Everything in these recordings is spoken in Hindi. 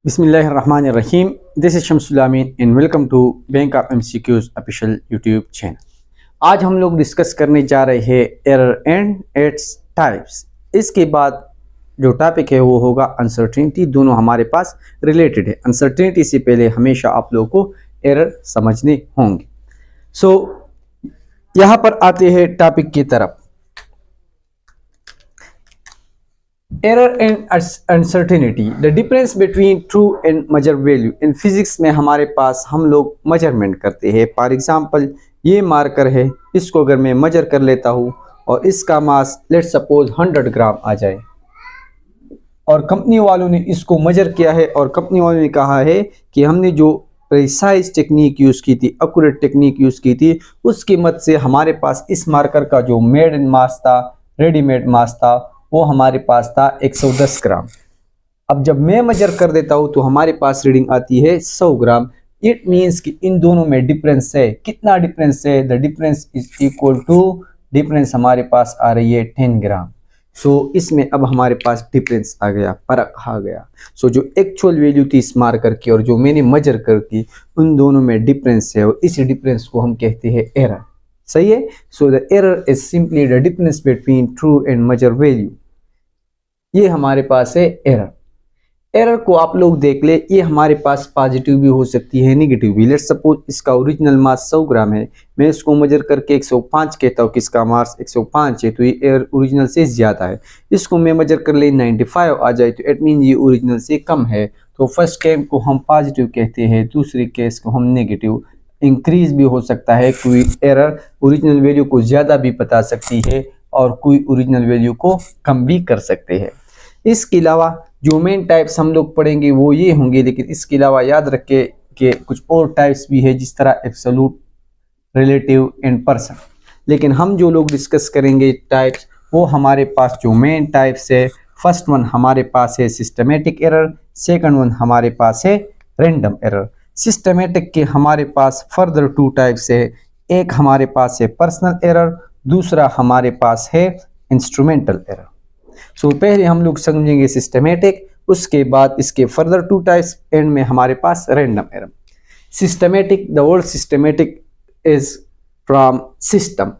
Bismillahirrahmanirrahim. This is Shamsul Amin and welcome to bank of MCQs official YouTube channel. आज हम लोग डिस्कस करने जा रहे हैं एरर एंड इट्स टाइप्स। इसके बाद जो टॉपिक है वो होगा अनसर्टेनिटी। दोनों हमारे पास रिलेटेड है। अनसर्टेनिटी से पहले हमेशा आप लोगों को एरर समझने होंगे। यहाँ पर आते हैं टॉपिक की तरफ। Error and uncertainty, the difference between true and measure value. In physics में हमारे पास हम लोग मेजरमेंट करते हैं। फॉर एग्जांपल ये मार्कर है, इसको अगर मैं मेजर कर लेता हूँ और इसका मास लेट्स सपोज 100 ग्राम आ जाए और कंपनी वालों ने इसको मेजर किया है और कंपनी वालों ने कहा है कि हमने जो प्रिसाइज टेक्निक यूज़ की थी, एक्यूरेट टेक्निक यूज़ की थी, उसकी मदद से हमारे पास इस मार्कर का जो मेड इन मास था, रेडीमेड मास था, वो हमारे पास था 110 ग्राम। अब जब मैं मेजर कर देता हूँ तो हमारे पास रीडिंग आती है 100 ग्राम। इट मीन्स कि इन दोनों में डिफरेंस है। कितना डिफरेंस है? The difference is equal to, difference हमारे पास आ रही है 10 ग्राम। सो इसमें अब हमारे पास डिफरेंस आ गया, फर्क आ गया। सो जो एक्चुअल वैल्यू थी इस मार्कर की और जो मैंने मेजर कर थी, उन दोनों में डिफरेंस है और इसी डिफरेंस को हम कहते हैं एरर। सही है। So the error is simply the difference between true and measure value. ये हमारे पास है एरर। एरर को आप लोग देख ले, ये हमारे पास पॉजिटिव भी हो सकती है, नेगेटिव भी। लेट्स सपोज इसका ओरिजिनल मास 100 ग्राम है, मैं इसको मेजर करके 105 कहता हूँ कि इसका मास 105 है, तो ये एरर ओरिजिनल से ज़्यादा है। इसको मैं मेजर कर ले 95 आ जाए तो इट मीन ये ओरिजिनल से कम है। तो फर्स्ट केस को हम पॉजिटिव कहते हैं, दूसरे केस को हम नेगेटिव। इंक्रीज भी हो सकता है, कोई एरर ओरिजिनल वैल्यू को ज़्यादा भी बता सकती है और कोई ओरिजिनल वैल्यू को कम भी कर सकते हैं। इसके अलावा जो मेन टाइप्स हम लोग पढ़ेंगे वो ये होंगे, लेकिन इसके अलावा याद रखें कि कुछ और टाइप्स भी है, जिस तरह एब्सोल्यूट, रिलेटिव एंड पर्सन। लेकिन हम जो लोग डिस्कस करेंगे टाइप्स, वो हमारे पास जो मेन टाइप्स है, फर्स्ट वन हमारे पास है सिस्टमेटिक एरर, सेकंड वन हमारे पास है रैंडम एरर। सिस्टमेटिक के हमारे पास फर्दर 2 टाइप्स है। एक हमारे पास है पर्सनल एरर, दूसरा हमारे पास है इंस्ट्रूमेंटल एरर। सो पहले हम लोग समझेंगे सिस्टमेटिक, उसके बाद इसके फर्दर 2 टाइप्स, एंड में हमारे पास random error. Systematic, the word systematic is from system.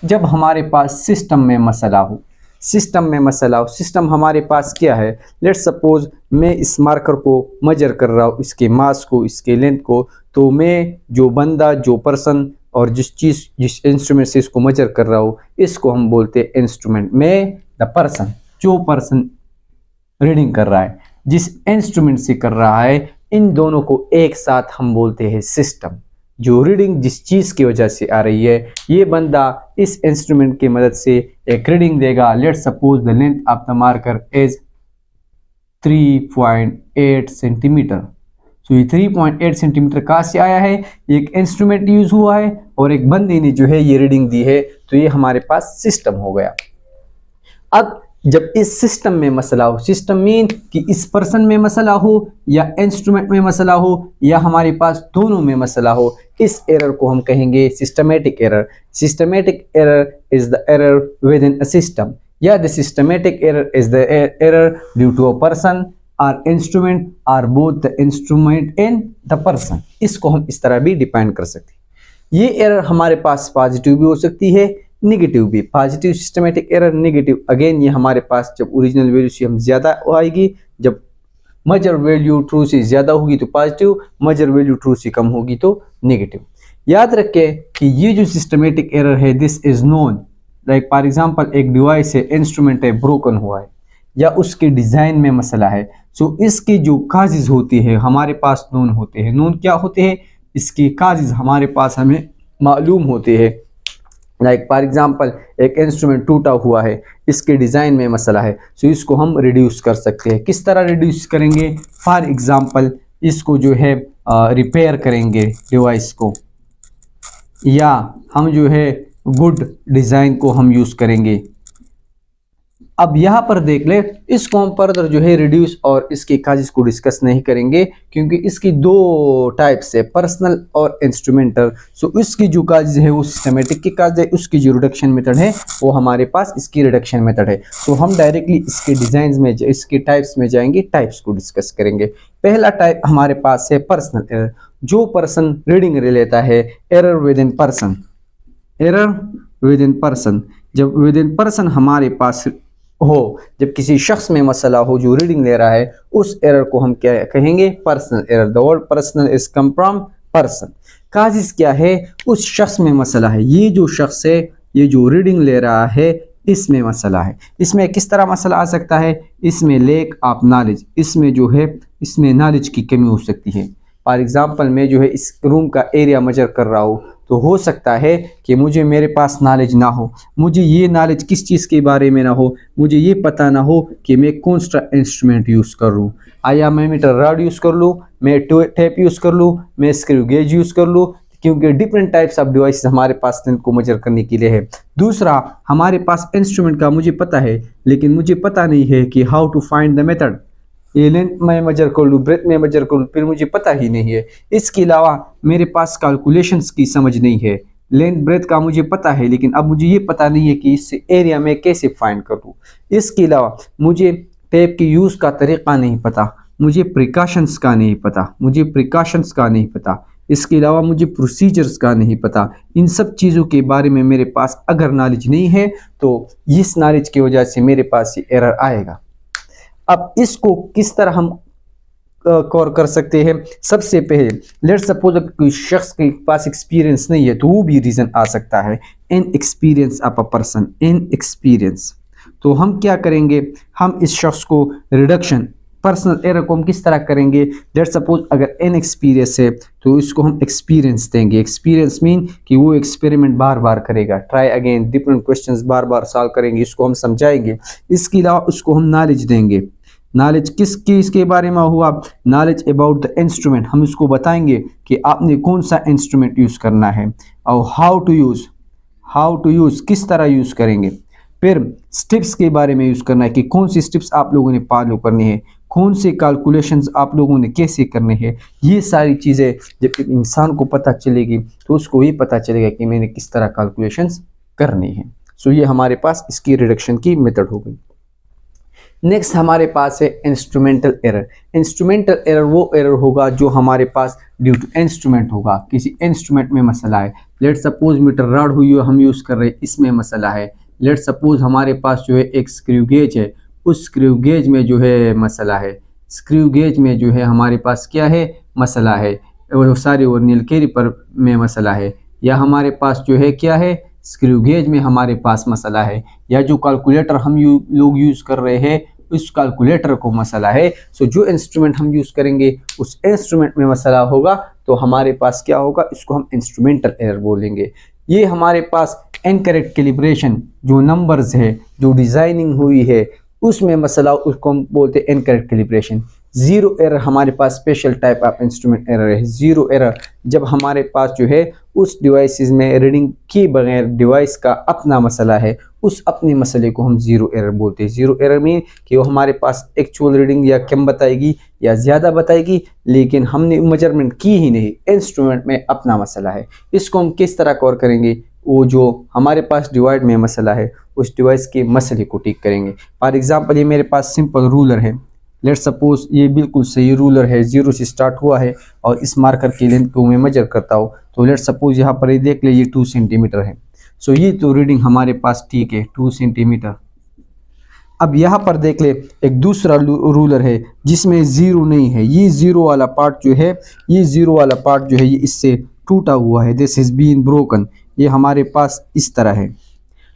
जब हमारे पास सिस्टम में मसला हो, सिस्टम हमारे पास क्या है? लेट्स सपोज मैं इस मार्कर को मेजर कर रहा हूँ, इसके मास को, इसके लेंथ को, तो मैं जो बंदा, जो पर्सन और जिस इंस्ट्रूमेंट से इसको मेजर कर रहा हूँ, इसको हम बोलते हैं इंस्ट्रूमेंट। मैं द पर्सन, जो पर्सन रीडिंग कर रहा है, जिस इंस्ट्रूमेंट से कर रहा है, इन दोनों को एक साथ हम बोलते हैं सिस्टम। जो रीडिंग जिस चीज़ की वजह से आ रही है, ये बंदा इस इंस्ट्रूमेंट की मदद से एक रीडिंग देगा। Let's suppose the length of the marker is 3.8 centimetre. तो ये 3.8 सेंटीमीटर कहाँ से आया है? एक इंस्ट्रूमेंट यूज हुआ है और एक बंदे ने जो है ये रीडिंग दी है, तो ये हमारे पास सिस्टम हो गया। अब जब इस सिस्टम में मसला हो, सिस्टम मीन कि इस पर्सन में मसला हो या इंस्ट्रूमेंट में मसला हो या हमारे पास दोनों में मसला हो, इस एरर को हम कहेंगे systematic error. Systematic error is the error with in a system, या the systematic error is the error due to a person और इंस्ट्रूमेंट और both the instrument and the person. इसको हम इस तरह भी डिफाइन कर सकते हैं। ये एरर हमारे पास पॉजिटिव भी हो सकती है, नेगेटिव भी। Positive systematic error, negative again ये हमारे पास जब ओरिजिनल वैल्यू से हम ज़्यादा आएगी, जब मेजर वैल्यू ट्रू से ज़्यादा होगी तो पॉजिटिव, मेजर वैल्यू ट्रू से कम होगी तो नेगेटिव। याद रखें कि ये जो सिस्टमेटिक एरर है, this is known like for example एक डिवाइस है, इंस्ट्रूमेंट है, ब्रोकन हुआ है या उसके डिज़ाइन में मसला है। सो इसकी जो काजेज होती है हमारे पास नोन होते हैं। नोन क्या होते हैं? इसके काजेज हमारे पास हमें मालूम होते हैं। लाइक फॉर एग्जांपल एक इंस्ट्रूमेंट टूटा हुआ है, इसके डिज़ाइन में मसला है, सो इसको हम रिड्यूस कर सकते हैं। किस तरह रिड्यूस करेंगे? फॉर एग्जांपल इसको जो है रिपेयर करेंगे डिवाइस को, या हम जो है गुड डिज़ाइन को हम यूज़ करेंगे। अब यहाँ पर देख ले, इसको हम फर्दर जो है रिड्यूस और इसके काजेस को डिस्कस नहीं करेंगे, क्योंकि इसकी 2 टाइप्स है, पर्सनल और इंस्ट्रूमेंटल। सो इसकी जो काजेस है वो सिस्टमेटिक की काज है, उसकी जो रिडक्शन मेथड है वो हमारे पास इसकी रिडक्शन मेथड है। तो हम डायरेक्टली इसके डिज़ाइन में, इसके टाइप्स में जाएंगे, टाइप्स को डिस्कस करेंगे। पहला टाइप हमारे पास है पर्सनल एरर, जो पर्सन रीडिंग लेता है। Error with in person, error with in person, जब विद इन पर्सन हमारे पास हो, जब किसी शख्स में मसला हो जो रीडिंग ले रहा है, उस एरर को हम क्या कहेंगे? Personal error. The word personal is come from person. Causes क्या है? उस शख्स में मसला है, ये जो शख्स है, ये जो रीडिंग ले रहा है, इसमें मसला है। इसमें किस तरह मसला आ सकता है? इसमें लैक ऑफ नॉलेज, इसमें जो है, इसमें नॉलेज की कमी हो सकती है। फॉर एग्जांपल मैं जो है इस रूम का एरिया मेजर कर रहा हूँ, तो हो सकता है कि मुझे मेरे पास नॉलेज ना हो, मुझे ये नॉलेज किस चीज़ के बारे में ना हो, मुझे ये पता ना हो कि मैं कौन सा इंस्ट्रूमेंट यूज़ कर लूँ। आया मैं मीटर रॉड यूज़ कर लूँ, मैं टेप यूज़ कर लूँ, मैं स्क्रू गेज यूज़ कर लूँ, क्योंकि डिफरेंट टाइप्स ऑफ डिवाइस हमारे पास लेंथ को मेजर करने के लिए है। दूसरा, हमारे पास इंस्ट्रूमेंट का मुझे पता है, लेकिन मुझे पता नहीं है कि how to find the method. ये लेंथ में मेजर कर लूँ, ब्रेथ में मेजर कर लूँ, फिर मुझे पता ही नहीं है। इसके अलावा मेरे पास कैलकुलेशंस की समझ नहीं है। लेंथ ब्रेथ का मुझे पता है, लेकिन अब मुझे ये पता नहीं है कि इस एरिया में कैसे फाइंड करूँ। इसके अलावा मुझे टेप के यूज़ का तरीक़ा नहीं पता, मुझे प्रिकॉशंस का नहीं पता, मुझे प्रिकॉशंस का नहीं पता। इसके अलावा मुझे प्रोसीजर्स का नहीं पता। इन सब चीज़ों के बारे में मेरे पास अगर नॉलेज नहीं है, तो इस नॉलेज की वजह से मेरे पास ये एरर आएगा। अब इसको किस तरह हम कवर कर सकते हैं? सबसे पहले लेट्स सपोज अगर कोई शख्स के पास एक्सपीरियंस नहीं है, तो वो भी रीज़न आ सकता है, in experience of a person, in experience. तो हम क्या करेंगे? हम इस शख्स को रिडक्शन, पर्सनल एरर को हम किस तरह करेंगे? लेट्स सपोज अगर इन एक्सपीरियंस है, तो इसको हम एक्सपीरियंस देंगे। एक्सपीरियंस मीन कि वो एक्सपेरिमेंट बार बार करेगा, ट्राई अगेन, डिफरेंट क्वेश्चंस बार बार सॉल्व करेंगे, इसको हम समझाएंगे। इसके अलावा उसको हम नॉलेज देंगे। नॉलेज किस चीज़ के बारे में हुआ? Knowledge about the instrument. हम इसको बताएंगे कि आपने कौन सा इंस्ट्रूमेंट यूज़ करना है, और हाउ टू यूज़, किस तरह यूज़ करेंगे। फिर स्टेप्स के बारे में यूज़ करना है कि कौन सी स्टेप्स आप लोगों ने फॉलो करनी है, कौन से कैलकुलेशंस आप लोगों ने कैसे करने हैं। ये सारी चीज़ें जब इंसान को पता चलेगी, तो उसको ये पता चलेगा कि मैंने किस तरह कैलकुलेशंस करनी है। सो ये हमारे पास इसकी रिडक्शन की मेथड हो गई। नेक्स्ट हमारे पास है इंस्ट्रूमेंटल एरर। इंस्ट्रूमेंटल एरर वो एरर होगा जो हमारे पास ड्यू टू इंस्ट्रूमेंट होगा, किसी इंस्ट्रूमेंट में मसला है। लेट सपोज मीटर रॉड हुई है, हम यूज़ कर रहे हैं, इसमें मसला है। लेट सपोज हमारे पास जो है एक स्क्रू गेज है, उस स्क्रू गेज में जो है मसला है, स्क्रू गेज में जो है हमारे पास क्या है? मसला है। वो सारे वर्नियर कैलिपर में मसला है, या हमारे पास जो है क्या है? स्क्रू गेज में हमारे पास मसला है, या जो कैलकुलेटर हम लोग यूज़ कर रहे हैं, उस कैलकुलेटर को मसला है। सो जो इंस्ट्रूमेंट हम यूज़ करेंगे, उस इंस्ट्रूमेंट में मसला होगा, तो हमारे पास क्या होगा? इसको हम इंस्ट्रूमेंटल एरर बोलेंगे। ये हमारे पास इनकरेक्ट कैलिब्रेशन, जो नंबर्स है, जो डिज़ाइनिंग हुई है, उसमें मसला, उसको हम बोलते हैं इनकरेक्ट कैलिब्रेशन। ज़ीरो एरर हमारे पास special type of instrument error है। ज़ीरो एरर जब हमारे पास जो है उस डिवाइसेस में रीडिंग के बगैर डिवाइस का अपना मसला है, उस अपने मसले को हम ज़ीरो एरर बोलते हैं। ज़ीरो एरर मीन कि वो हमारे पास एक्चुअल रीडिंग या कम बताएगी या ज़्यादा बताएगी, लेकिन हमने मेजरमेंट की ही नहीं, इंस्ट्रूमेंट में अपना मसला है। इसको हम किस तरह कवर करेंगे? वो जो हमारे पास डिवाइड में मसला है, उस डिवाइस के मसले को ठीक करेंगे। फॉर एग्जांपल ये मेरे पास सिंपल रूलर है। लेट्स सपोज ये बिल्कुल सही रूलर है, 0 से स्टार्ट हुआ है, और इस मार्कर की लेंथ को मैं मेजर करता हूँ, तो लेट्स सपोज यहाँ पर ये देख ले, ये 2 सेंटीमीटर है। सो ये तो रीडिंग हमारे पास ठीक है, 2 सेंटीमीटर। अब यहाँ पर देख ले, एक दूसरा रूलर है जिसमें 0 नहीं है। ये 0 वाला पार्ट जो है, ये 0 वाला पार्ट जो है, ये इससे टूटा हुआ है, दिस इज़ बीन ब्रोकन। ये हमारे पास इस तरह है।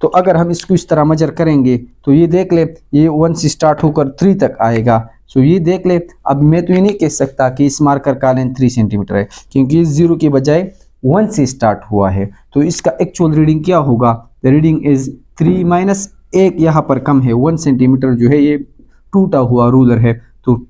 तो अगर हम इसको इस तरह मेजर करेंगे, तो ये देख ले, ये 1 से स्टार्ट होकर 3 तक आएगा। सो ये देख ले, अब मैं तो ये नहीं कह सकता कि इस मार्कर का लेंथ 3 सेंटीमीटर है, क्योंकि इस 0 के बजाय 1 से स्टार्ट हुआ है। तो इसका एक्चुअल रीडिंग क्या होगा? द रीडिंग इज़ 3 माइनस 1 यहाँ पर कम है, 1 सेंटीमीटर जो है ये टूटा हुआ रूलर है, तो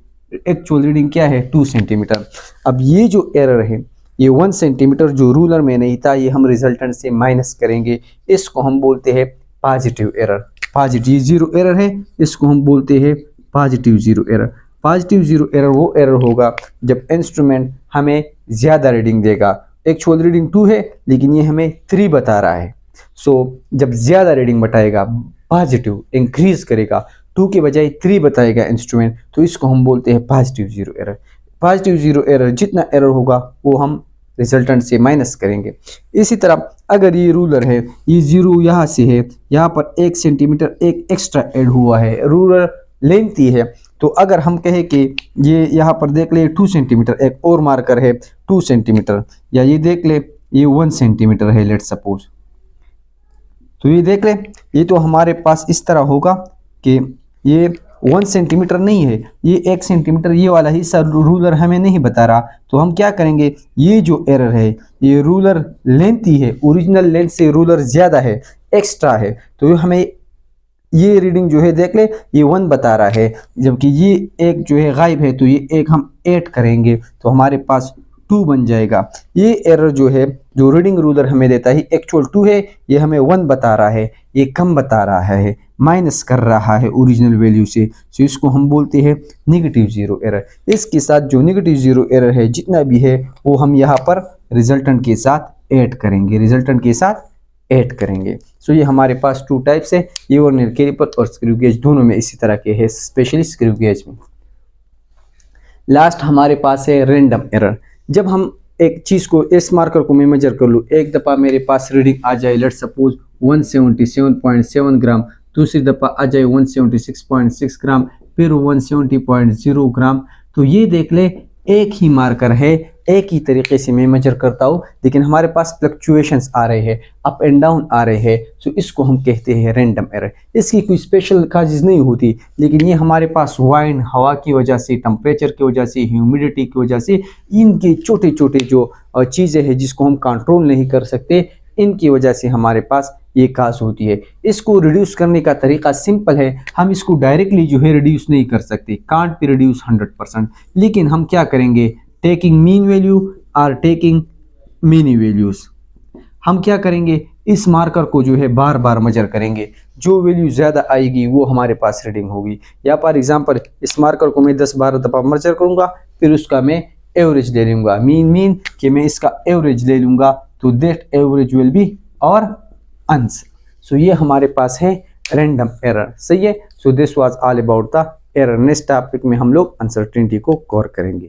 एक्चुअल रीडिंग क्या है? 2 सेंटीमीटर। अब ये जो एरर है, ये 1 सेंटीमीटर जो रूलर में नहीं था, ये हम रिजल्टेंट से माइनस करेंगे। इसको हम बोलते हैं पॉजिटिव एरर। पॉजिटिव 0 एरर है, इसको हम बोलते हैं पॉजिटिव 0 एरर। पॉजिटिव 0 एरर वो एरर होगा जब इंस्ट्रूमेंट हमें ज़्यादा रीडिंग देगा। एक्चुअल रीडिंग 2 है, लेकिन ये हमें 3 बता रहा है। सो जब ज़्यादा रीडिंग बताएगा, पॉजिटिव इंक्रीज करेगा, 2 के बजाय 3 बताएगा इंस्ट्रूमेंट, तो इसको हम बोलते हैं positive 0 error. Positive zero error, जितना एरर होगा वो हम रिजल्टेंट से माइनस करेंगे। इसी तरह अगर ये रूलर है, ये जीरो यहाँ से है, यहाँ पर 1 सेंटीमीटर एक एक्स्ट्रा ऐड हुआ है, रूलर लेंथी है, तो अगर हम कहें कि ये यहाँ पर देख ले 2 सेंटीमीटर, एक और मार्कर है 2 सेंटीमीटर, या ये देख ले ये 1 सेंटीमीटर है लेट सपोज, तो ये देख ले ये तो हमारे पास इस तरह होगा कि ये 1 सेंटीमीटर नहीं है, ये 1 सेंटीमीटर, ये वाला हिस्सा रूलर हमें नहीं बता रहा। तो हम क्या करेंगे, ये जो एरर है ये रूलर लेंथ ही है, ओरिजिनल लेंथ से रूलर ज़्यादा है, एक्स्ट्रा है, तो हमें ये रीडिंग जो है देख ले ये 1 बता रहा है, जबकि ये एक जो है गायब है, तो ये एक हम ऐड करेंगे तो हमारे पास 2 बन जाएगा। ये एरर जो है जो रीडिंग रूलर हमें देता है एक्चुअल 2 है, ये हमें 1 बता रहा है, ये कम बता रहा है, माइनस कर रहा है ओरिजिनल वैल्यू से, तो इसको हम बोलते हैं नेगेटिव जीरो एरर। इसके साथ जो नेगेटिव जीरो एरर है जितना भी है वो हम यहाँ पर रिजल्टेंट के साथ ऐड करेंगे, रिजल्टेंट के साथ ऐड करेंगे। सो ये हमारे पास 2 टाइप्स है, ये वर्नियर कैलिपर और स्क्रू गेज दोनों में इसी तरह के है, स्पेशली स्क्रू गेज में। लास्ट हमारे पास है रैंडम एरर। जब हम एक चीज़ को, इस मार्कर को मैं मेजर कर लूँ, एक दफ़ा मेरे पास रीडिंग आ जाए लेट सपोज 177.7 ग्राम, दूसरी दफ़ा आ जाए 176.6 ग्राम, फिर 170.0 ग्राम, तो ये देख ले एक ही मार्कर है, एक ही तरीके से मैं मेजर करता हूँ, लेकिन हमारे पास फ्लक्चुएशंस आ रहे हैं, अप एंड डाउन आ रहे हैं, तो इसको हम कहते हैं रैंडम एरर। इसकी कोई स्पेशल काजेज़ नहीं होती, लेकिन ये हमारे पास वाइंड, हवा की वजह से, टेम्परेचर की वजह से, ह्यूमिडिटी की वजह से, इनके छोटे छोटे जो चीज़ें हैं जिसको हम कंट्रोल नहीं कर सकते, इनकी वजह से हमारे पास ये काज होती है। इसको रिड्यूस करने का तरीका सिंपल है, हम इसको डायरेक्टली जो है रिड्यूस नहीं कर सकते, कांट बी रिड्यूस 100%, लेकिन हम क्या करेंगे, टेकिंग मीन वैल्यू और टेकिंग मिनी वैल्यूज, हम क्या करेंगे, इस मार्कर को जो है बार बार मेजर करेंगे, जो वैल्यू ज़्यादा आएगी वो हमारे पास रीडिंग होगी। या फॉर एग्जांपल इस मार्कर को मैं 10-12 दफ़ा मेजर करूँगा, फिर उसका मैं एवरेज ले लूँगा, मीन कि मैं इसका एवरेज ले लूँगा, तो दैट एवरेज विल बी और आंसर। सो ये हमारे पास है रैंडम एरर, सही है। So this was all about the error. Next topic में हम लोग अनसर्टेनिटी को कवर करेंगे।